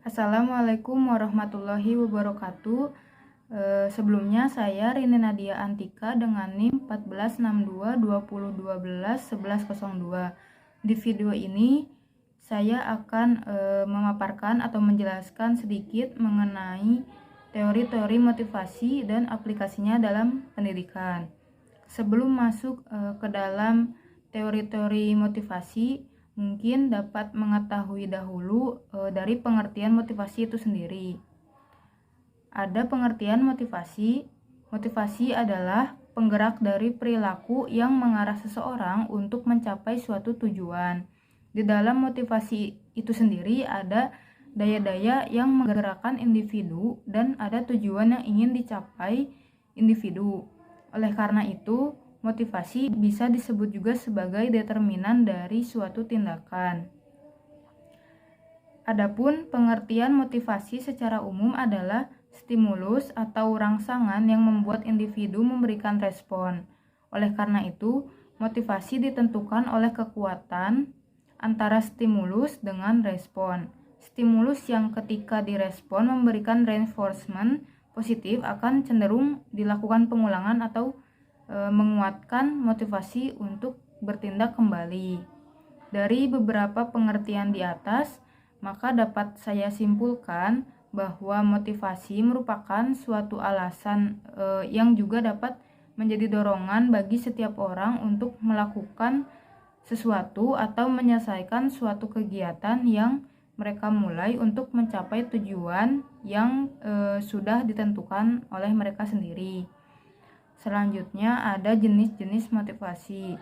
Assalamualaikum warahmatullahi wabarakatuh. Sebelumnya saya Rini Nadia Antika dengan NIM 146220121102. Di video ini saya akan memaparkan atau menjelaskan sedikit mengenai teori-teori motivasi dan aplikasinya dalam pendidikan. Sebelum masuk ke dalam teori-teori motivasi, mungkin dapat mengetahui dahulu dari pengertian motivasi itu sendiri. Ada pengertian motivasi. Motivasi adalah penggerak dari perilaku yang mengarah seseorang untuk mencapai suatu tujuan. Di dalam motivasi itu sendiri ada daya-daya yang menggerakkan individu dan ada tujuan yang ingin dicapai individu. Oleh karena itu, motivasi bisa disebut juga sebagai determinan dari suatu tindakan. Adapun pengertian motivasi secara umum adalah stimulus atau rangsangan yang membuat individu memberikan respon. Oleh karena itu, motivasi ditentukan oleh kekuatan antara stimulus dengan respon. Stimulus yang ketika direspon memberikan reinforcement positif akan cenderung dilakukan pengulangan atau menguatkan motivasi untuk bertindak kembali. Dari beberapa pengertian di atas, maka dapat saya simpulkan bahwa motivasi merupakan suatu alasan yang juga dapat menjadi dorongan bagi setiap orang untuk melakukan sesuatu atau menyelesaikan suatu kegiatan yang mereka mulai untuk mencapai tujuan yang sudah ditentukan oleh mereka sendiri. Selanjutnya ada jenis-jenis motivasi.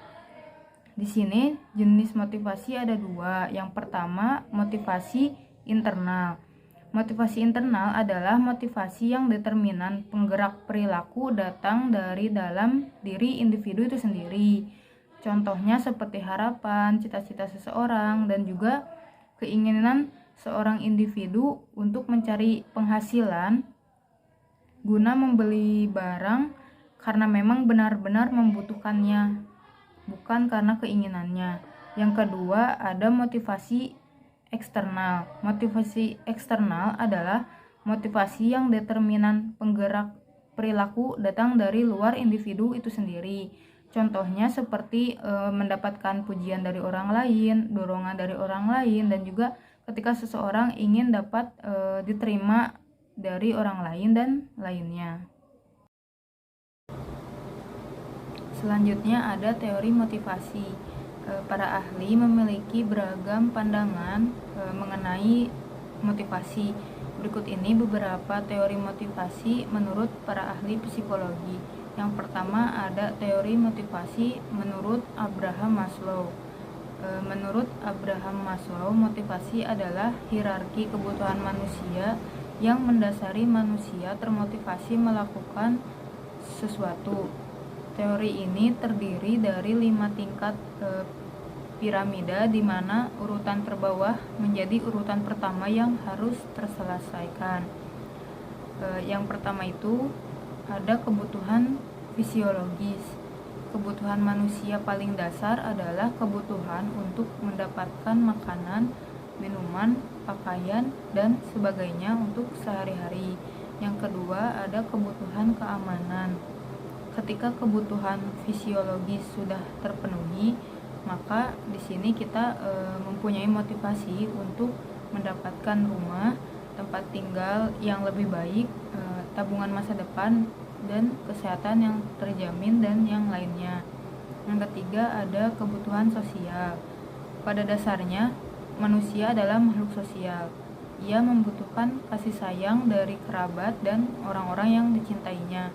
Di sini jenis motivasi ada dua. Yang pertama, motivasi internal. Motivasi internal adalah motivasi yang determinan penggerak perilaku datang dari dalam diri individu itu sendiri. Contohnya seperti harapan, cita-cita seseorang, dan juga keinginan seorang individu untuk mencari penghasilan guna membeli barang karena memang benar-benar membutuhkannya, bukan karena keinginannya. Yang kedua, ada motivasi eksternal. Motivasi eksternal adalah motivasi yang determinan penggerak perilaku datang dari luar individu itu sendiri. Contohnya seperti mendapatkan pujian dari orang lain, dorongan dari orang lain, dan juga ketika seseorang ingin dapat diterima dari orang lain dan lainnya. Selanjutnya ada teori motivasi. Para ahli memiliki beragam pandangan mengenai motivasi. Berikut ini beberapa teori motivasi menurut para ahli psikologi. Yang pertama ada teori motivasi menurut Abraham Maslow. Menurut Abraham Maslow, motivasi adalah hierarki kebutuhan manusia yang mendasari manusia termotivasi melakukan sesuatu. Teori ini terdiri dari 5 tingkat piramida di mana urutan terbawah menjadi urutan pertama yang harus terselesaikan. Yang pertama itu ada kebutuhan fisiologis. Kebutuhan manusia paling dasar adalah kebutuhan untuk mendapatkan makanan, minuman, pakaian, dan sebagainya untuk sehari-hari. Yang kedua ada kebutuhan keamanan. Ketika kebutuhan fisiologis sudah terpenuhi, maka di sini kita mempunyai motivasi untuk mendapatkan rumah, tempat tinggal yang lebih baik, tabungan masa depan, dan kesehatan yang terjamin, dan yang lainnya. Yang ketiga ada kebutuhan sosial. Pada dasarnya, manusia adalah makhluk sosial. Ia membutuhkan kasih sayang dari kerabat dan orang-orang yang dicintainya.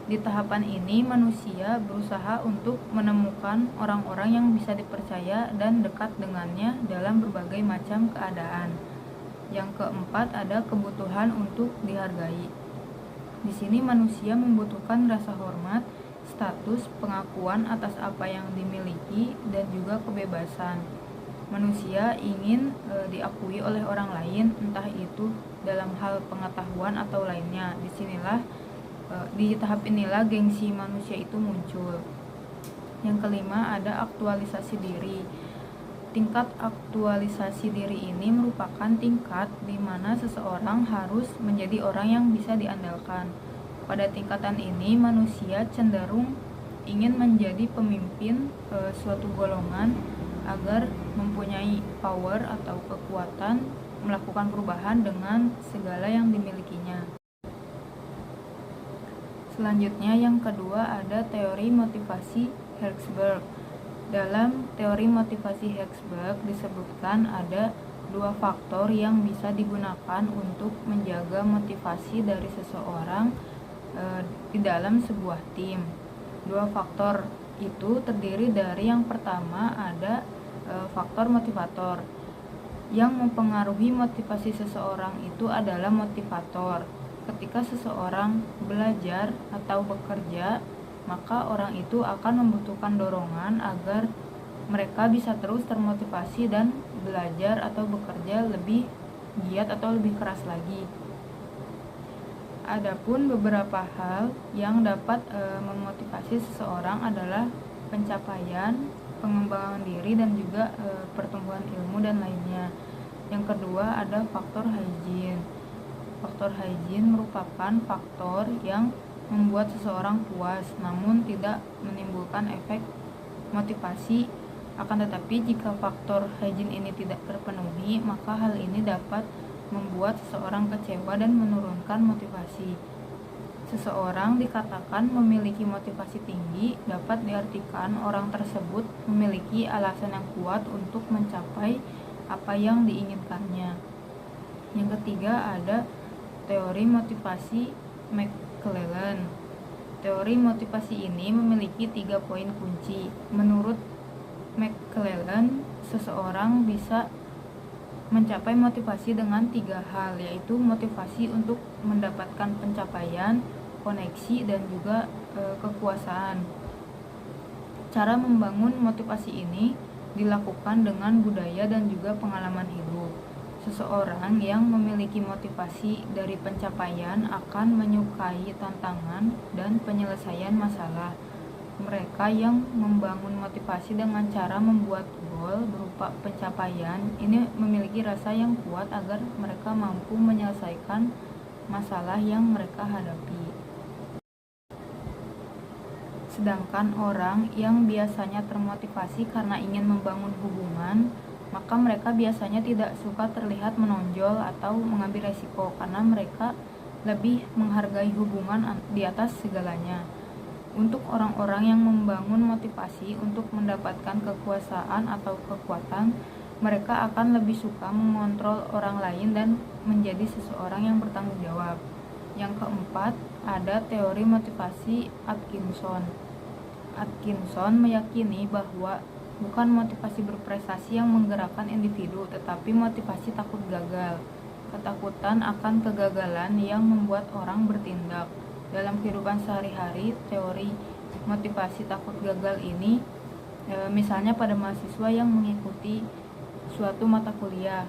Di tahapan ini, manusia berusaha untuk menemukan orang-orang yang bisa dipercaya dan dekat dengannya dalam berbagai macam keadaan. Yang keempat ada kebutuhan untuk dihargai. Di sini manusia membutuhkan rasa hormat, status, pengakuan atas apa yang dimiliki, dan juga kebebasan. Manusia ingin diakui oleh orang lain, entah itu dalam hal pengetahuan atau lainnya. Di tahap inilah gengsi manusia itu muncul. Yang kelima ada aktualisasi diri. Tingkat aktualisasi diri ini merupakan tingkat di mana seseorang harus menjadi orang yang bisa diandalkan. Pada tingkatan ini, manusia cenderung ingin menjadi pemimpin suatu golongan agar mempunyai power atau kekuatan melakukan perubahan dengan segala yang dimilikinya. Selanjutnya, yang kedua ada teori motivasi Herzberg. Dalam teori motivasi Herzberg disebutkan ada dua faktor yang bisa digunakan untuk menjaga motivasi dari seseorang di dalam sebuah tim. Dua faktor itu terdiri dari yang pertama ada faktor motivator. Yang mempengaruhi motivasi seseorang itu adalah motivator. Ketika seseorang belajar atau bekerja, maka orang itu akan membutuhkan dorongan agar mereka bisa terus termotivasi dan belajar atau bekerja lebih giat atau lebih keras lagi. Adapun beberapa hal yang dapat memotivasi seseorang adalah pencapaian, pengembangan diri, dan juga pertumbuhan ilmu dan lainnya. Yang kedua ada faktor hygiene. Faktor hygiene merupakan faktor yang membuat seseorang puas namun tidak menimbulkan efek motivasi. Akan tetapi jika faktor hygiene ini tidak terpenuhi, maka hal ini dapat membuat seseorang kecewa dan menurunkan motivasi. Seseorang dikatakan memiliki motivasi tinggi dapat diartikan orang tersebut memiliki alasan yang kuat untuk mencapai apa yang diinginkannya. Yang ketiga ada teori motivasi McClellan. Teori motivasi ini memiliki 3 poin kunci. Menurut McClellan, seseorang bisa mencapai motivasi dengan 3 hal, yaitu motivasi untuk mendapatkan pencapaian, koneksi, dan juga kekuasaan. Cara membangun motivasi ini dilakukan dengan budaya dan juga pengalaman hidup. Seseorang yang memiliki motivasi dari pencapaian akan menyukai tantangan dan penyelesaian masalah. Mereka yang membangun motivasi dengan cara membuat goal berupa pencapaian ini memiliki rasa yang kuat agar mereka mampu menyelesaikan masalah yang mereka hadapi. Sedangkan orang yang biasanya termotivasi karena ingin membangun hubungan, maka mereka biasanya tidak suka terlihat menonjol atau mengambil resiko karena mereka lebih menghargai hubungan di atas segalanya. Untuk orang-orang yang membangun motivasi untuk mendapatkan kekuasaan atau kekuatan, mereka akan lebih suka mengontrol orang lain dan menjadi seseorang yang bertanggung jawab. Yang keempat, ada teori motivasi Atkinson. Atkinson meyakini bahwa bukan motivasi berprestasi yang menggerakkan individu, tetapi motivasi takut gagal. Ketakutan akan kegagalan yang membuat orang bertindak. Dalam kehidupan sehari-hari, teori motivasi takut gagal ini misalnya pada mahasiswa yang mengikuti suatu mata kuliah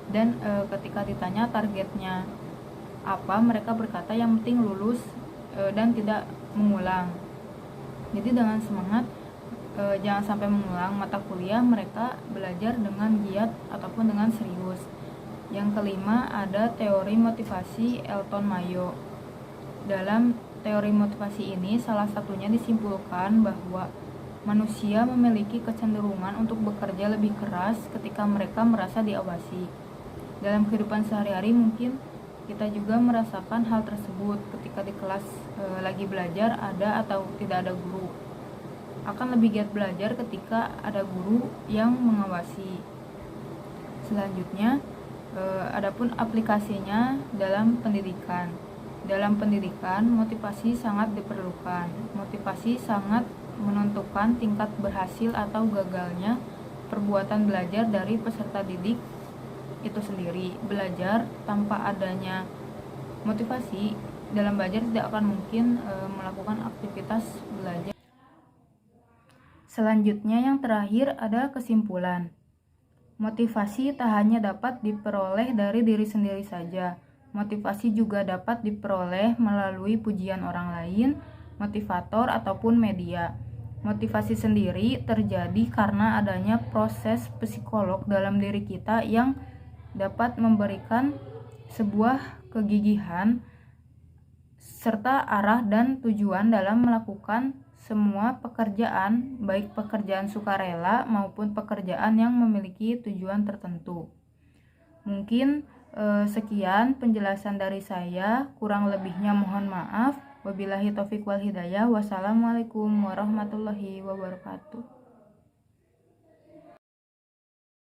dan ketika ditanya targetnya apa, mereka berkata yang penting lulus dan tidak mengulang. Jadi dengan semangat jangan sampai mengulang mata kuliah, mereka belajar dengan giat ataupun dengan serius. Yang kelima ada teori motivasi Elton Mayo. Dalam teori motivasi ini salah satunya disimpulkan bahwa manusia memiliki kecenderungan untuk bekerja lebih keras ketika mereka merasa diawasi. Dalam kehidupan sehari-hari mungkin kita juga merasakan hal tersebut ketika di kelas lagi belajar ada atau tidak ada guru. Akan lebih giat belajar ketika ada guru yang mengawasi. Selanjutnya, adapun aplikasinya dalam pendidikan. Dalam pendidikan, motivasi sangat diperlukan. Motivasi sangat menentukan tingkat berhasil atau gagalnya perbuatan belajar dari peserta didik itu sendiri. Belajar tanpa adanya motivasi dalam belajar tidak akan mungkin melakukan aktivitas belajar. Selanjutnya yang terakhir ada kesimpulan. Motivasi tak hanya dapat diperoleh dari diri sendiri saja. Motivasi juga dapat diperoleh melalui pujian orang lain, motivator ataupun media. Motivasi sendiri terjadi karena adanya proses psikolog dalam diri kita yang dapat memberikan sebuah kegigihan serta arah dan tujuan dalam melakukan semua pekerjaan, baik pekerjaan sukarela maupun pekerjaan yang memiliki tujuan tertentu. Mungkin sekian penjelasan dari saya, kurang lebihnya mohon maaf. Wabillahi taufiq wal hidayah. Wassalamualaikum warahmatullahi wabarakatuh.